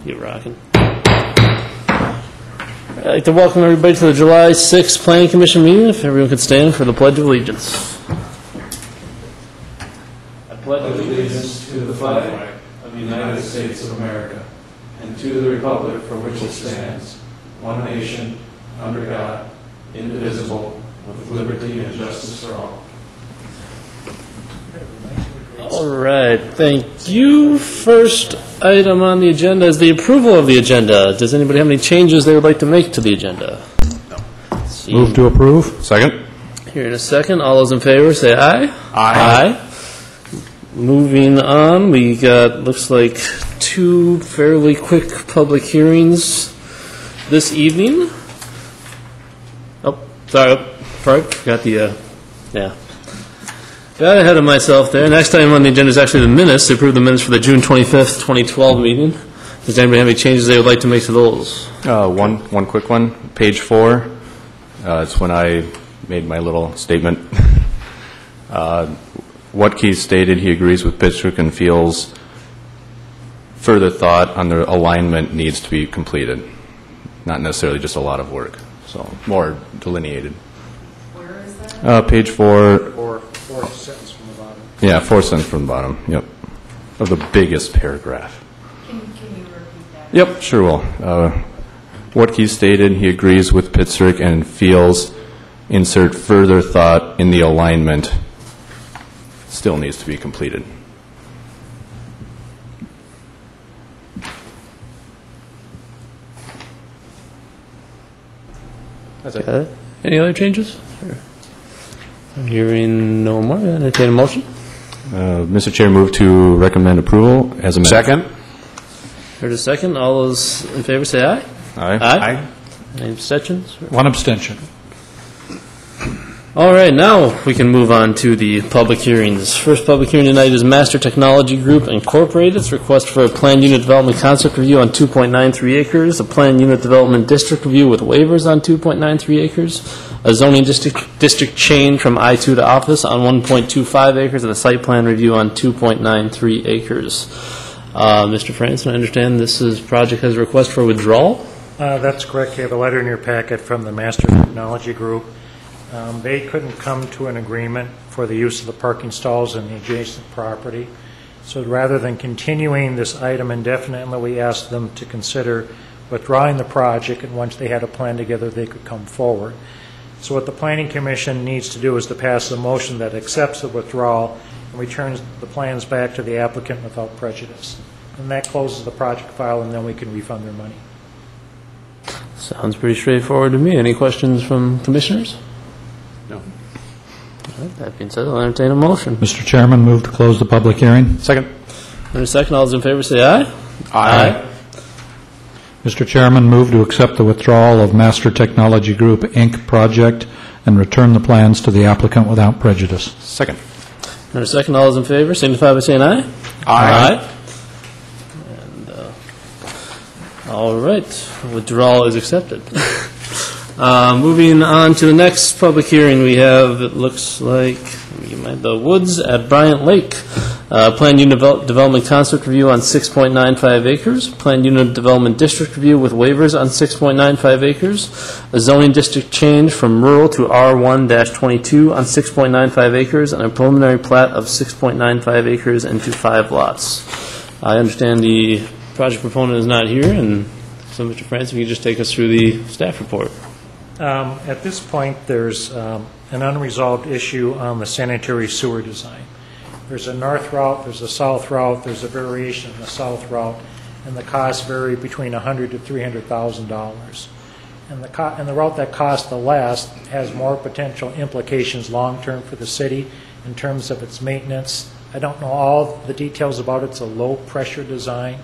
Get rocking. I'd like to welcome everybody to the July 6th Planning Commission meeting. If everyone could stand for the Pledge of Allegiance. I pledge allegiance to the flag of the United States of America and to the republic for which it stands, one nation, under God, indivisible, with liberty and justice for all. All right, thank you. First item on the agenda is the approval of the agenda. Does anybody have any changes they would like to make to the agenda? No. Move to approve. Second. Here in a second. All those in favor say aye. Aye. Moving on, we got, looks like, 2 fairly quick public hearings this evening. Oh, sorry, forgot the, got ahead of myself there. Next item on the agenda is actually the minutes, to approve the minutes for the June 25th, 2012 meeting. Does anybody have any changes they would like to make to those? One quick one. Page 4. It's when I made my little statement. What Keith stated, he agrees with Pittsburgh and feels further thought on the alignment needs to be completed. Not necessarily just a lot of work. So more delineated. Where is that? Page 4. Fourth sentence from the bottom. Yeah, 4th sentence from the bottom. Yep. Of the biggest paragraph. Can you repeat that? Yep, sure will. What he stated, he agrees with Pittsburgh and feels, insert further thought in the alignment, still needs to be completed. That's it. Any other changes? I'm hearing no more. I entertain a motion. Mr. Chair, move to recommend approval as amended. Second. Heard a second. All those in favor say aye. Aye. Any abstentions? One abstention. All right, now we can move on to the public hearings. First public hearing tonight is Master Technology Group Incorporated's request for a planned unit development concept review on 2.93 acres, a planned unit development district review with waivers on 2.93 acres, a zoning district change from I-2 to office on 1.25 acres, and a site plan review on 2.93 acres. Mr. Franson, I understand this project has a request for withdrawal? That's correct. You have a letter in your packet from the Master Technology Group. They couldn't come to an agreement for the use of the parking stalls in the adjacent property. So rather than continuing this item indefinitely, we asked them to consider withdrawing the project, and once they had a plan together, they could come forward. So what the Planning Commission needs to do is to pass a motion that accepts the withdrawal and returns the plans back to the applicant without prejudice. And that closes the project file, and then we can refund their money. Sounds pretty straightforward to me. Any questions from commissioners? No. All right, that being said, I'll entertain a motion. Mr. Chairman, move to close the public hearing. Second. In a second, all those in favor say aye. Aye. Mr. Chairman, move to accept the withdrawal of Master Technology Group, Inc. project and return the plans to the applicant without prejudice. Second. In a second, all those in favor signify by saying aye. Aye. And, all right, withdrawal is accepted. Moving on to the next public hearing, we have, it looks like, the Woods at Bryant Lake. Planned unit development concept review on 6.95 acres. Planned unit development district review with waivers on 6.95 acres. A zoning district change from rural to R1-22 on 6.95 acres, and a preliminary plat of 6.95 acres into 5 lots. I understand the project proponent is not here, and so Mr. Franson, you can just take us through the staff report. At this point, there's an unresolved issue on the sanitary sewer design. There's a north route, there's a south route, there's a variation in the south route, and the costs vary between $100,000 to $300,000. And the route that costs the less has more potential implications long-term for the city in terms of its maintenance. I don't know all the details about it. It's a low-pressure design,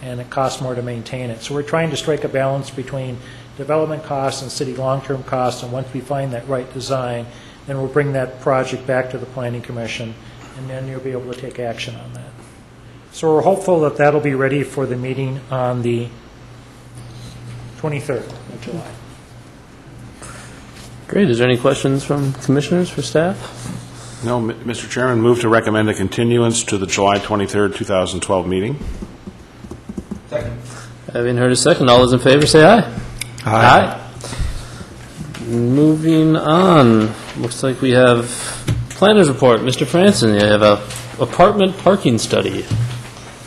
and it costs more to maintain it. So we're trying to strike a balance between development costs and city long-term costs, and once we find that right design, then we'll bring that project back to the Planning Commission, and then you'll be able to take action on that. So we're hopeful that that'll be ready for the meeting on the 23rd of July. Great. Is there any questions from commissioners for staff? No, Mr. Chairman, move to recommend a continuance to the July 23rd, 2012 meeting. Second. Having heard a second, all those in favor say aye. Aye. Moving on, looks like we have planner's report. Mr. Franson, you have a apartment parking study.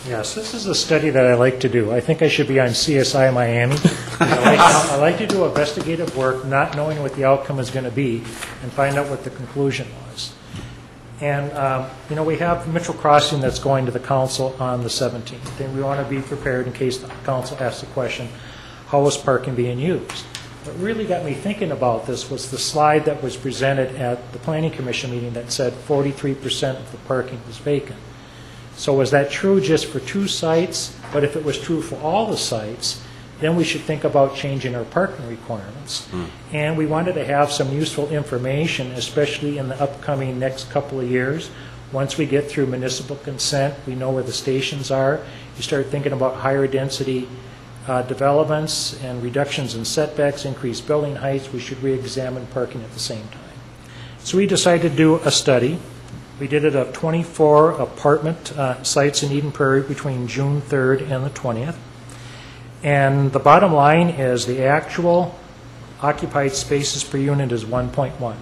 Yes, this is a study that I like to do. I think I should be on CSI Miami. I like to do investigative work, not knowing what the outcome is going to be, and find out what the conclusion was. And, we have Mitchell Crossing that's going to the council on the 17th, and we want to be prepared in case the council asks the question, how is parking being used? What really got me thinking about this was the slide that was presented at the Planning Commission meeting that said 43% of the parking was vacant. So was that true just for 2 sites? But if it was true for all the sites, then we should think about changing our parking requirements. And we wanted to have some useful information, especially in the upcoming next couple of years. Once we get through municipal consent, we know where the stations are. You start thinking about higher density developments and reductions in setbacks, increased building heights. We should re-examine parking at the same time. So we decided to do a study. We did it of 24 apartment sites in Eden Prairie between June 3rd and the 20th. And the bottom line is the actual occupied spaces per unit is 1.1.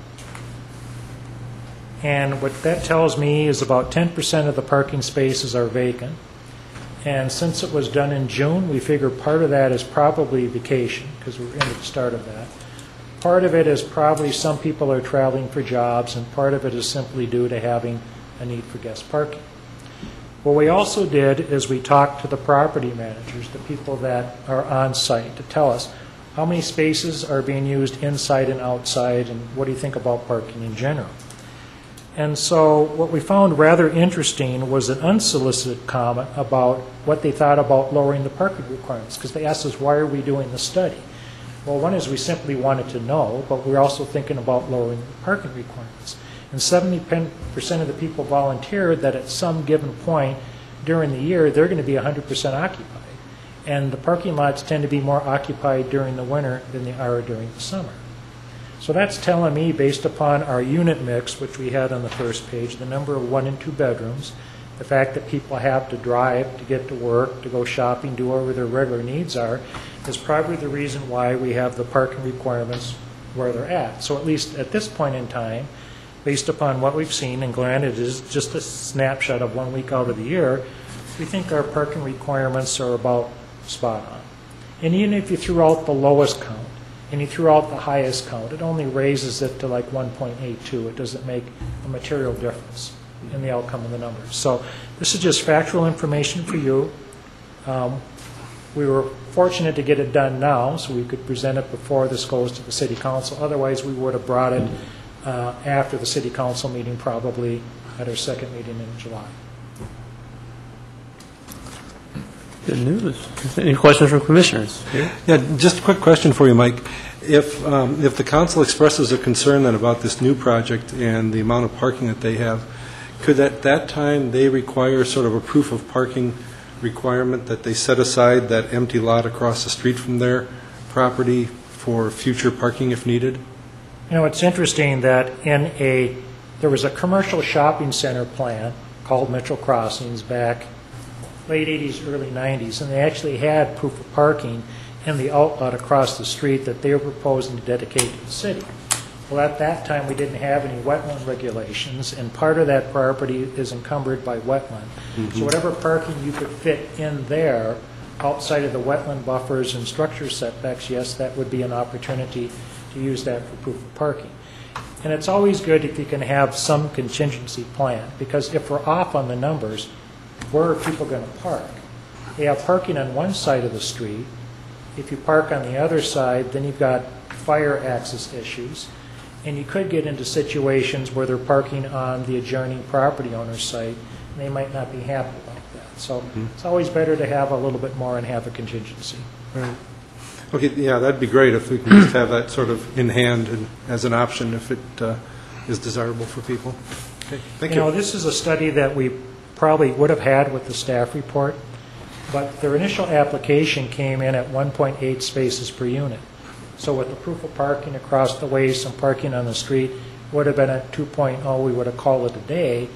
And what that tells me is about 10% of the parking spaces are vacant. And since it was done in June, we figure part of that is probably vacation, because we're into the start of that. Part of it is probably some people are traveling for jobs, and part of it is simply due to having a need for guest parking. What we also did is we talked to the property managers, the people that are on site, to tell us how many spaces are being used inside and outside, and what do you think about parking in general. And so what we found rather interesting was an unsolicited comment about what they thought about lowering the parking requirements, because they asked us, why are we doing the study? Well, one is we simply wanted to know, but we're also thinking about lowering the parking requirements. And 70% of the people volunteered that at some given point during the year, they're going to be 100% occupied. And the parking lots tend to be more occupied during the winter than they are during the summer. So that's telling me, based upon our unit mix, which we had on the first page, the number of 1 and 2 bedrooms, the fact that people have to drive to get to work, to go shopping, do whatever their regular needs are, is probably the reason why we have the parking requirements where they're at. So at least at this point in time, based upon what we've seen, and granted it is just a snapshot of 1 week out of the year, we think our parking requirements are about spot on. And even if you threw out the lowest count, and you threw out the highest count, it only raises it to like 1.82. It doesn't make a material difference in the outcome of the numbers. So this is just factual information for you. We were fortunate to get it done now, so we could present it before this goes to the City Council. Otherwise, we would have brought it after the City Council meeting, probably at our second meeting in July. Good news. Any questions from commissioners? Yeah, just a quick question for you, Mike. If the council expresses a concern then about this new project and the amount of parking that they have, could at that time they require sort of a proof of parking requirement that they set aside that empty lot across the street from their property for future parking if needed? You know, it's interesting that there was a commercial shopping center plan called Mitchell Crossings back late 80s, early 90s, and they actually had proof of parking in the outlet across the street that they were proposing to dedicate to the city. Well, at that time, we didn't have any wetland regulations, and part of that property is encumbered by wetland. So whatever parking you could fit in there outside of the wetland buffers and structure setbacks, yes, that would be an opportunity to use that for proof of parking. And it's always good if you can have some contingency plan, because if we're off on the numbers, where are people going to park? They have parking on one side of the street. If you park on the other side, then you've got fire access issues. And you could get into situations where they're parking on the adjoining property owner's site, and they might not be happy about that. So it's always better to have a little bit more and have a contingency. Right. Okay, yeah, that'd be great if we can just have that sort of in hand and as an option if it is desirable for people. Okay, thank you. You know, this is a study that we probably would have had with the staff report, but their initial application came in at 1.8 spaces per unit. So with the proof of parking across the way, some parking on the street, would have been at 2.0, we would have called it a day.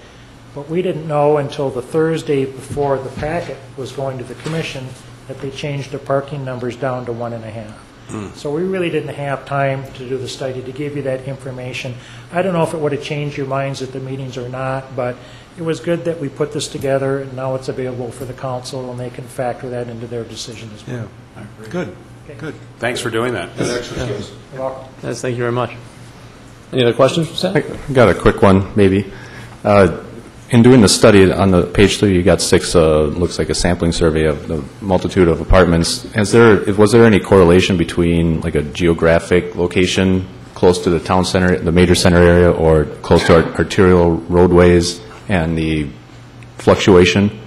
But we didn't know until the Thursday before the packet was going to the commission that they changed the parking numbers down to 1.5. So we really didn't have time to do the study to give you that information. I don't know if it would have changed your minds at the meetings or not, but it was good that we put this together, and now it's available for the council, and they can factor that into their decision as well. Yeah, good, good. Thanks for doing that. You're welcome. Yes, thank you very much. Any other questions from staff? I got a quick one, maybe. In doing the study on the page 3, you got 6, looks like a sampling survey of the multitude of apartments. Was there any correlation between like a geographic location close to the town center, the major center area, or close to arterial roadways and the fluctuation?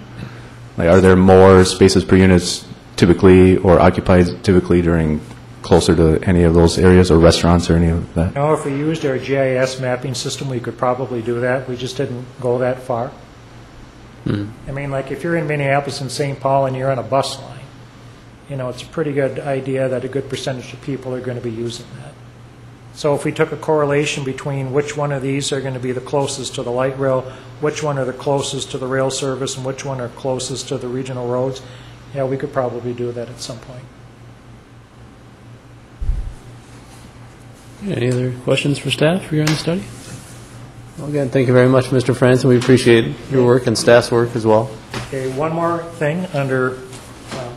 Like, are there more spaces per unit typically or occupied typically during closer to any of those areas or restaurants or any of that? Now, if we used our GIS mapping system, we could probably do that. We just didn't go that far. I mean, like if you're in Minneapolis and St. Paul and you're on a bus line, you know, it's a pretty good idea that a good percentage of people are going to be using that. So if we took a correlation between which one of these are going to be the closest to the light rail, which one are the closest to the rail service, and which one are closest to the regional roads, yeah, we could probably do that at some point. Any other questions for staff regarding the study? Well, again, thank you very much, Mr. Franson. We appreciate your work and staff's work as well. Okay, one more thing under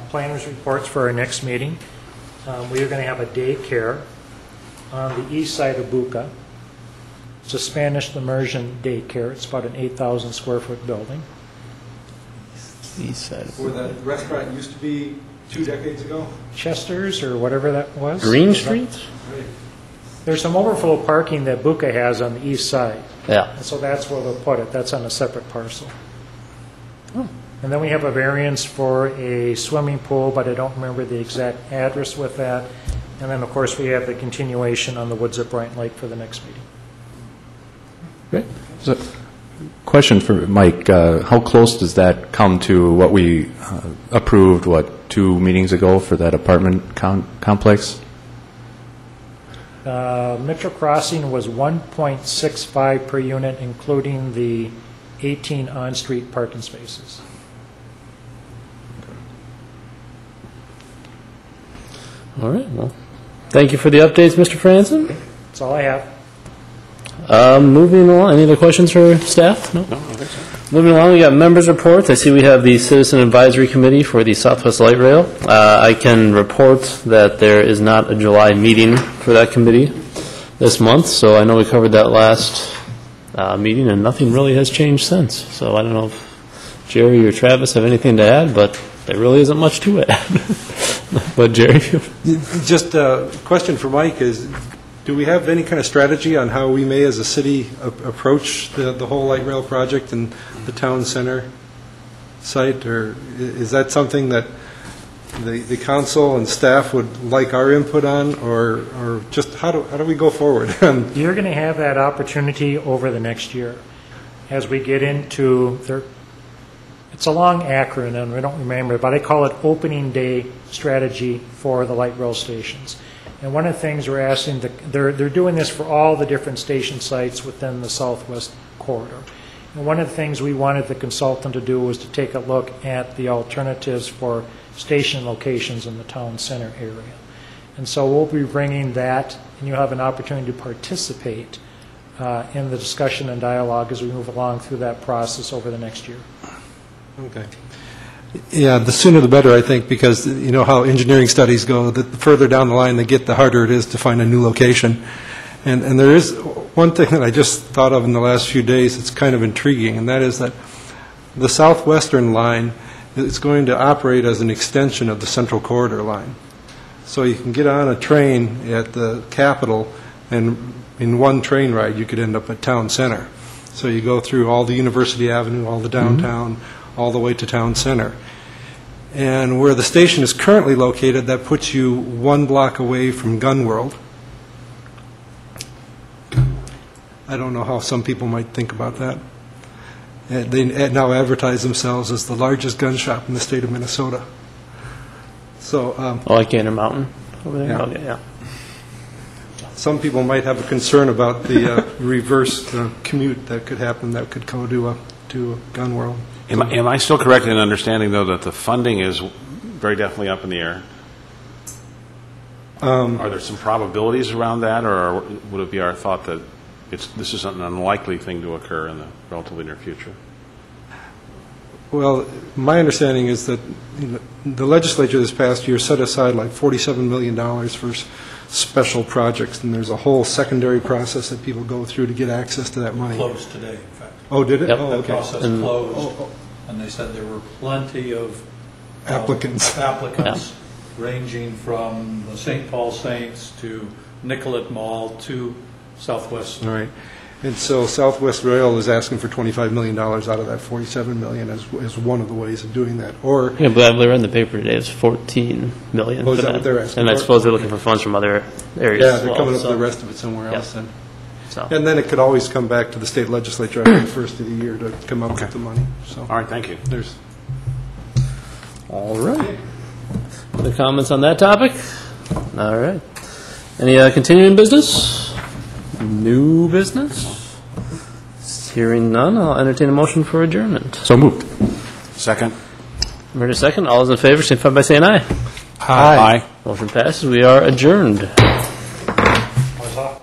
planners' reports for our next meeting. We are going to have a daycare on the east side of Buca. It's a Spanish immersion daycare. It's about an 8,000 square foot building. East side. Where that restaurant used to be 2 decades ago? Chester's or whatever that was. Green Street? There's some overflow parking that Buca has on the east side. Yeah. And so that's where they'll put it. That's on a separate parcel. And then we have a variance for a swimming pool, but I don't remember the exact address with that. And then, of course, we have the continuation on the woods at Brighton Lake for the next meeting. Great. So, question for Mike. How close does that come to what we approved, 2 meetings ago for that apartment complex? Mitchell Crossing was 1.65 per unit, including the 18 on-street parking spaces. All right. Well, thank you for the updates, Mr. Franson. That's all I have. Moving along, any other questions for staff? No, I don't think so. Moving along, we got members' reports. I see we have the Citizen Advisory Committee for the Southwest Light Rail. I can report that there is not a July meeting for that committee this month, so I know we covered that last meeting, and nothing really has changed since. So I don't know if Jerry or Travis have anything to add, but there really isn't much to it. But Jerry? Just a question for Mike is, do we have any kind of strategy on how we may, as a city, approach the whole light rail project and the town center site? Or is that something that the council and staff would like our input on? Or just how do we go forward? You're going to have that opportunity over the next year as we get into it's a long acronym, I don't remember, but I call it Opening Day Strategy for the light rail stations. And one of the things we're asking, they're doing this for all the different station sites within the Southwest corridor. And one of the things we wanted the consultant to do was to take a look at the alternatives for station locations in the town center area. And so we'll be bringing that, and you'll have an opportunity to participate in the discussion and dialogue as we move along through that process over the next year. Okay. Yeah, the sooner the better, I think, because you know how engineering studies go. The further down the line they get, the harder it is to find a new location. And there is one thing that I just thought of in the last few days that's kind of intriguing, and that is that the southwestern line is going to operate as an extension of the Central Corridor line. So you can get on a train at the Capitol, and in one train ride you could end up at Town Center. So you go through all the University Avenue, all the downtown, all the way to Town Center. And where the station is currently located, that puts you 1 block away from Gun World. I don't know how some people might think about that. They now advertise themselves as the largest gun shop in the state of Minnesota. So, like Gander Mountain over there? Yeah. Okay, yeah. Some people might have a concern about the reverse commute that could happen, that could go to Gun World. Am I still correct in understanding, though, that the funding is very definitely up in the air. Are there some probabilities around that, or would it be our thought that this is an unlikely thing to occur in the relatively near future? Well, my understanding is that the legislature this past year set aside like $47 million for special projects, and there's a whole secondary process that people go through to get access to that money. Closed today, in fact. Oh, did it? Yep. Oh, The okay. process closed, and they said there were plenty of Applicants. Ranging from the St. Paul Saints to Nicollet Mall to Southwest. All right. And so Southwest Rail is asking for $25 million out of that $47 million as one of the ways of doing that. Or, Yeah, but I read in the paper today it's $14 million. Oh, is for that what they're asking And I for? suppose they're looking for funds from other areas yeah, as they're well, coming up so- with the rest of it somewhere Yeah. else then. so. And then it could always come back to the state legislature after the first of the year to come up with the money. So All right, thank you. there's All right. Other comments on that topic? All right. Any continuing business? New business? Hearing none, I'll entertain a motion for adjournment. So moved. Second? Heard a second. All those in favor, signify by saying aye. Aye. Motion passes. We are adjourned. Was off.